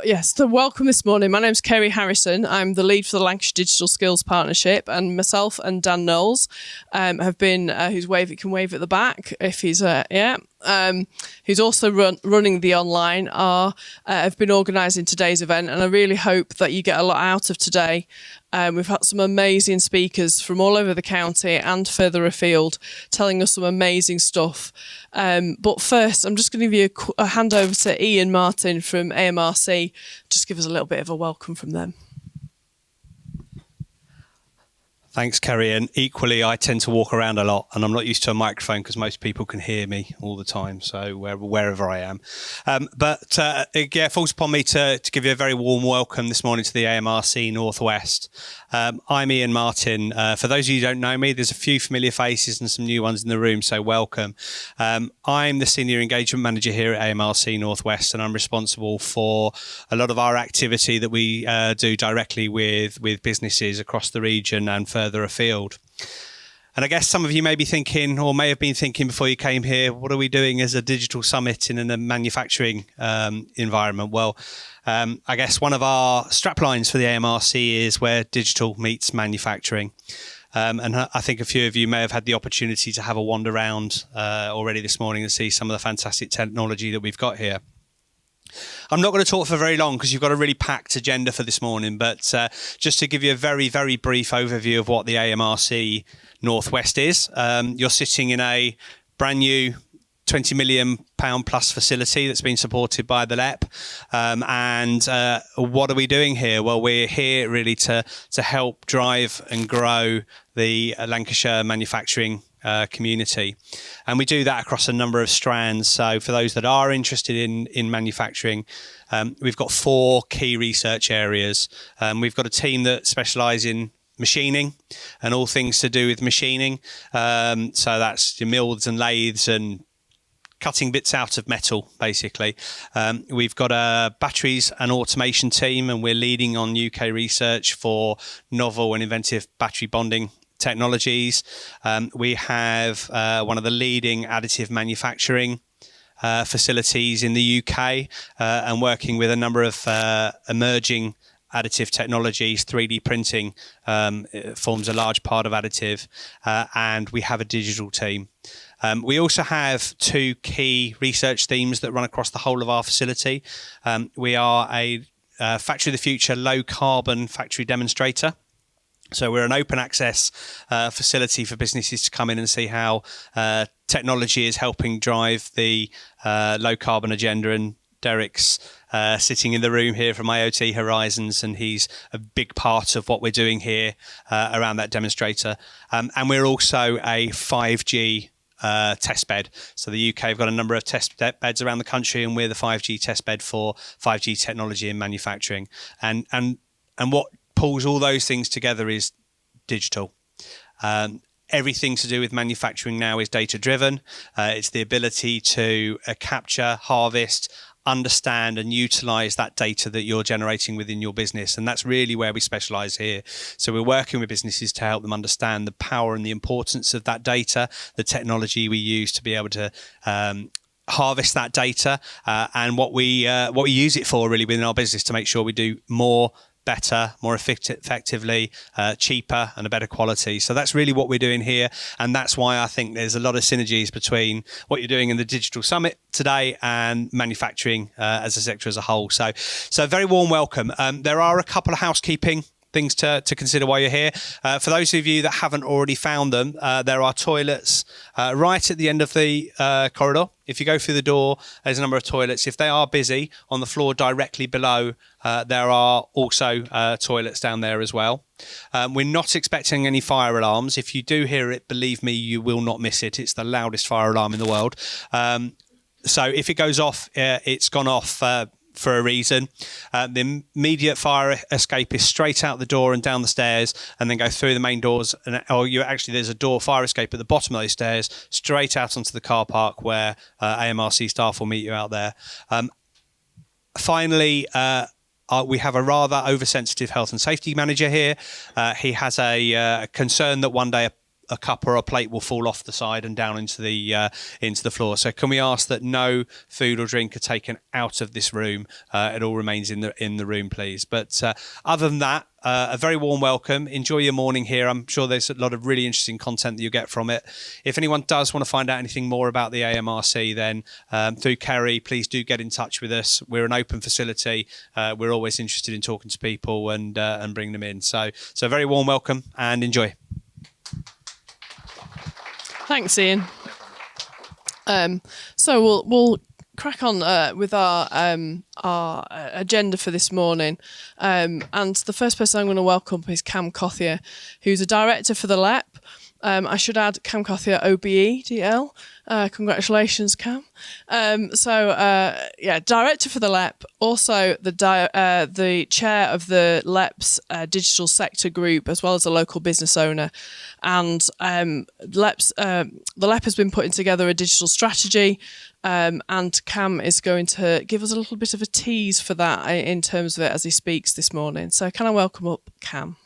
Yes, so welcome this morning. My name's Kerry Harrison. I'm the lead for the Lancashire Digital Skills Partnership, and myself and Dan Knowles have been, who's can wave at the back if he's, who's also running the online, have been organising today's event, and I really hope that you get a lot out of today. We've had some amazing speakers from all over the county and further afield telling us some amazing stuff. But first, I'm just going to give you a hand over to Iain Martin from AMRC. Just give us a little bit of a welcome from them. Thanks, Kerry. And equally, I tend to walk around a lot, and I'm not used to a microphone because most people can hear me all the time, so wherever I am. It falls upon me to give you a very warm welcome this morning to the AMRC Northwest. I'm Iain Martin. For those of you who don't know me, there's a few familiar faces and some new ones in the room, so welcome. I'm the Senior Engagement Manager here at AMRC Northwest, and I'm responsible for a lot of our activity that we do directly with businesses across the region and further afield. And I guess some of you may be thinking, or may have been thinking before you came here, what are we doing as a digital summit in a manufacturing environment? Well, I guess one of our straplines for the AMRC is where digital meets manufacturing. And I think a few of you may have had the opportunity to have a wander around already this morning and see some of the fantastic technology that we've got here. I'm not going to talk for very long because you've got a really packed agenda for this morning, but just to give you a very, very brief overview of what the AMRC Northwest is. You're sitting in a brand new £20 million plus facility that's been supported by the LEP. And what are we doing here? Well, we're here really to help drive and grow the Lancashire manufacturing community, and we do that across a number of strands. So for those that are interested in manufacturing, we've got 4 key research areas. We've got a team that specialise in machining and all things to do with machining. So that's your mills and lathes and cutting bits out of metal, basically. We've got a batteries and automation team, and we're leading on UK research for novel and inventive battery bonding technologies. We have one of the leading additive manufacturing facilities in the UK, and working with a number of emerging additive technologies. 3D printing forms a large part of additive, and we have a digital team. We also have 2 key research themes that run across the whole of our facility. We are a Factory of the Future low carbon factory demonstrator. So we're an open access facility for businesses to come in and see how technology is helping drive the low carbon agenda. And Derek's sitting in the room here from IoT Horizons, and he's a big part of what we're doing here around that demonstrator. And we're also a 5G test bed. So the UK have got a number of test beds around the country, and we're the 5G test bed for 5G technology in manufacturing. And what pulls all those things together is digital. Everything to do with manufacturing now is data driven. It's the ability to capture, harvest, understand and utilize that data that you're generating within your business. And that's really where we specialize here. So we're working with businesses to help them understand the power and the importance of that data, the technology we use to be able to harvest that data, and what we use it for really within our business to make sure we do more, better, more effectively, cheaper and a better quality. So that's really what we're doing here. And that's why I think there's a lot of synergies between what you're doing in the Digital Summit today and manufacturing as a sector as a whole. So a very warm welcome. There are a couple of housekeeping things to consider while you're here. For those of you that haven't already found them, there are toilets right at the end of the corridor. If you go through the door, there's a number of toilets. If they are busy, on the floor directly below, there are also toilets down there as well. We're not expecting any fire alarms. If you do hear it, believe me, you will not miss it. It's the loudest fire alarm in the world. So if it goes off, it's gone off for a reason. The immediate fire escape is straight out the door and down the stairs, and then go through the main doors. There's a fire escape at the bottom of those stairs, straight out onto the car park where AMRC staff will meet you out there. Finally, we have a rather oversensitive health and safety manager here. He has a concern that one day a cup or a plate will fall off the side and down into the floor. So can we ask that no food or drink are taken out of this room? It all remains in the room, please. But other than that, a very warm welcome. Enjoy your morning here. I'm sure there's a lot of really interesting content that you get from it. If anyone does want to find out anything more about the AMRC, then through Kerry, please do get in touch with us. We're an open facility. We're always interested in talking to people and bringing them in. So very warm welcome and enjoy. Thanks, Iain. So we'll crack on with our agenda for this morning. And the first person I'm going to welcome is Cam Cothier, who's a director for the LEP. I should add Cam Cothier OBE DL. Congratulations, Cam. Director for the LEP, also the chair of the LEP's digital sector group, as well as a local business owner. And the LEP has been putting together a digital strategy, and Cam is going to give us a little bit of a tease for that in terms of it as he speaks this morning. So can I welcome up Cam?